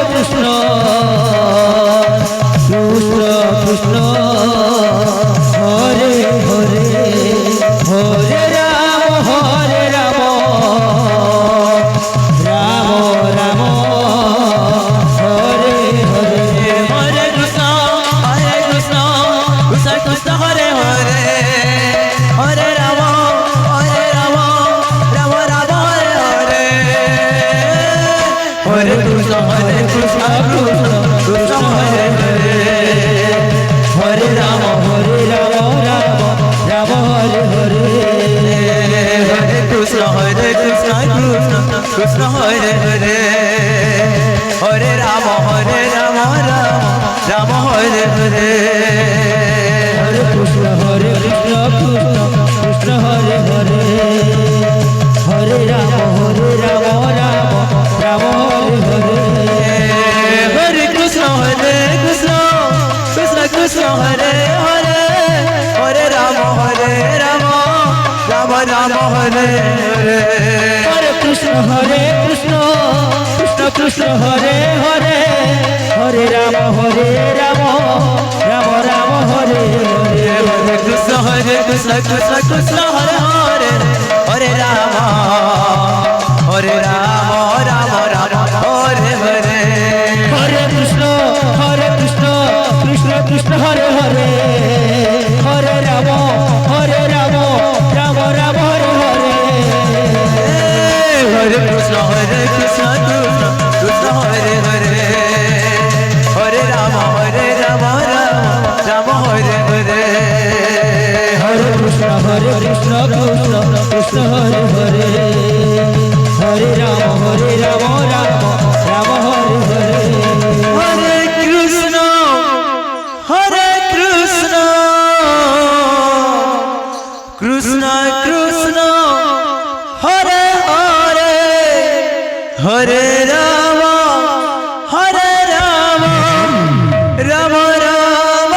Krishna Krishna Krishna Hare Hare Hare Ram Ram Ram Hare Hare Hare Krishna Krishna Krishna Hare Hare Hare Ram Ram Ram Hare Hare Hare Krishna Krishna Krishna Hare Hare Hare Ram Ram Ram Hare Hare Hare Krishna Krishna Krishna Hare Hare Hare Ram Ram Ram Hare Hare Hare Krishna Krishna Krishna Hare Hare Hare Ram Ram Ram Hare Hare Hare Krishna Krishna Krishna Krishna Hare Hare Hare Ram Ram Ram Hare Hare Hare Krishna Krishna Krishna Hare Hare Hare Ram Ram Ram Hare Hare Hare Krishna Krishna Krishna Hare Hare Hare Ram Ram Ram Hare Hare Hare Krishna Krishna Krishna Hare Hare Hare Ram Ram Ram Hare Hare Hare Krishna Krishna Krishna Hare Hare Hare Ram Ram Ram Hare Hare Hare Krishna Krishna Krishna Hare Hare Hare Ram Ram Ram Hare Hare Hare Krishna Krishna Krishna Hare Hare Hare Ram Ram Ram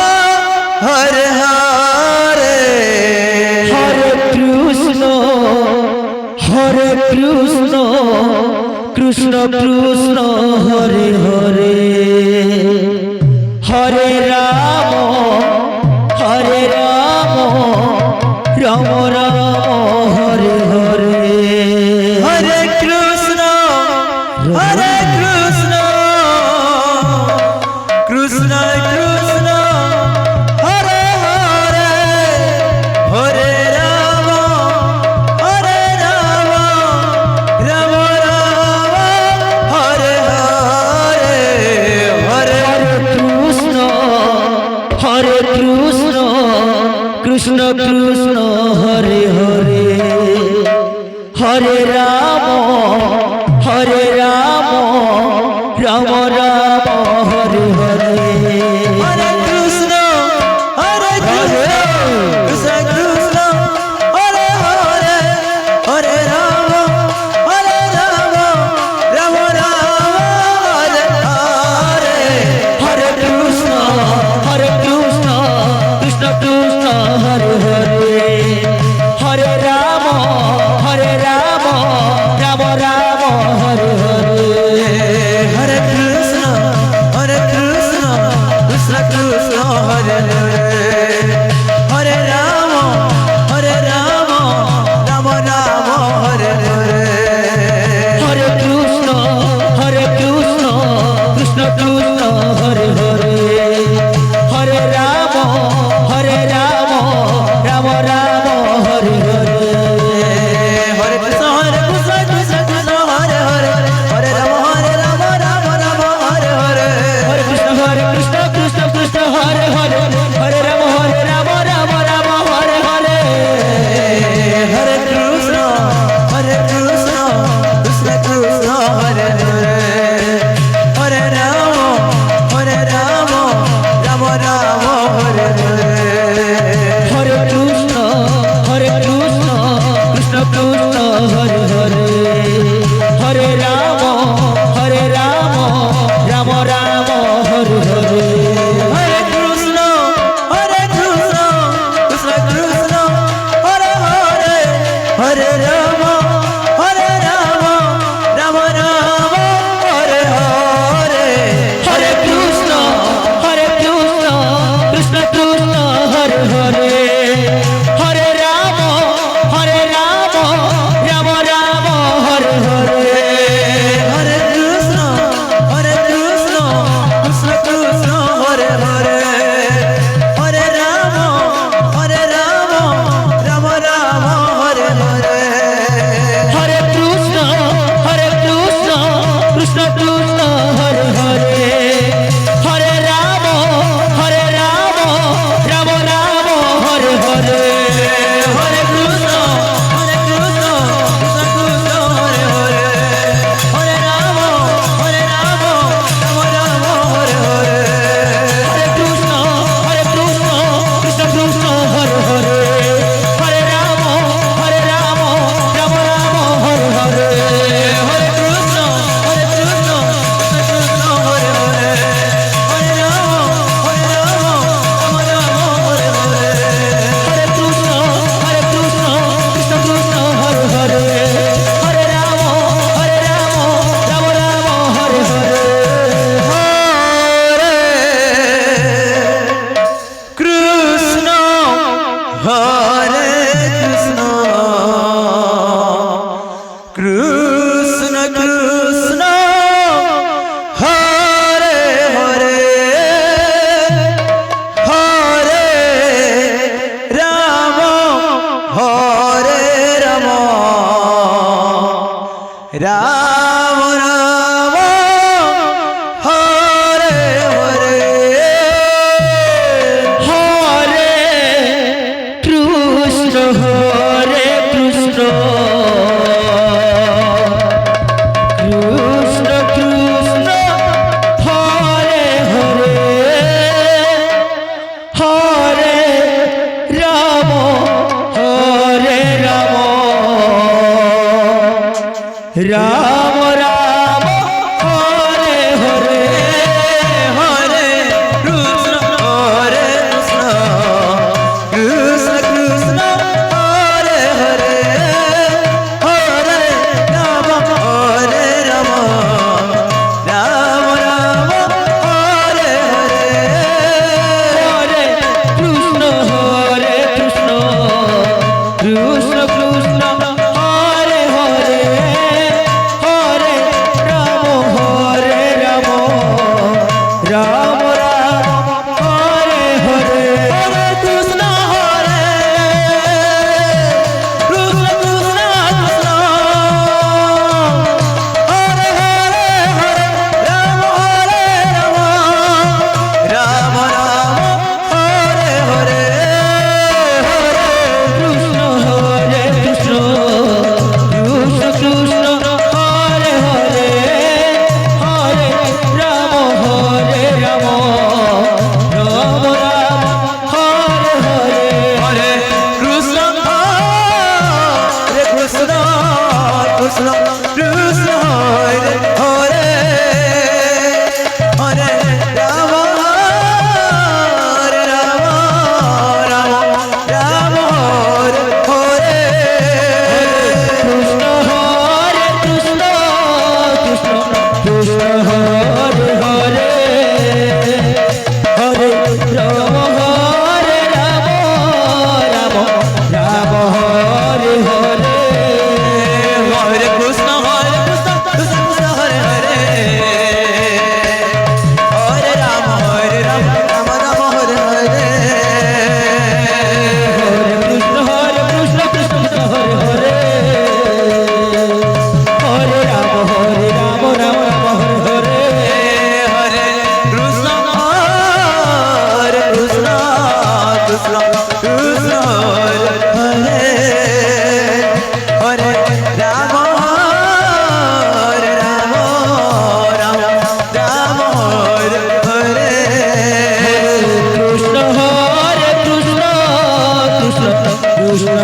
Hare Hare Hare Krishna Krishna Krishna Hare Hare Hare Ram Ram Ram Hare Hare Hare Krishna Krishna Krishna Hare Hare Hare Ram Ram Ram Hare Hare Hare Krishna Krishna Krishna Hare Hare Hare Ram Ram Ram Hare Hare Hare Krishna Krishna Krishna Hare Hare Hare Ram Ram Hare Hare Hare Krishna Krishna Krishna Hare Hare Hare Ram Ram Ram Hare Hare Hare Krishna Ram Ram Hare Hare Hare Krishna Hare Krishna Krishna Krishna Hare Hare Hare Ram Hare Ram Ram Ram Hare Hare Krishna Hare Krishna Krishna Krishna Hare Hare Hare Ram Ram Ram Ram Hare Hare Hare Krishna Hare Krishna Krishna Krishna Hare Hare Hare Ram Hare Ram Ram Ram Hare Hare Krishna Hare Krishna Krishna Krishna Hare Hare Hare Ram Ram Ram Hare Hare Hare Krishna Krishna Krishna Hare Hare Hare Ram Ram Ram Hare Hare Hare Krishna Krishna Krishna Hare Hare Hare Ram Ram Ram Hare Hare Hare Krishna Krishna Krishna Krishna Hare Hare Hare Ram Ram Ram Ram Hare Hare Krishna Hare Krishna Krishna Krishna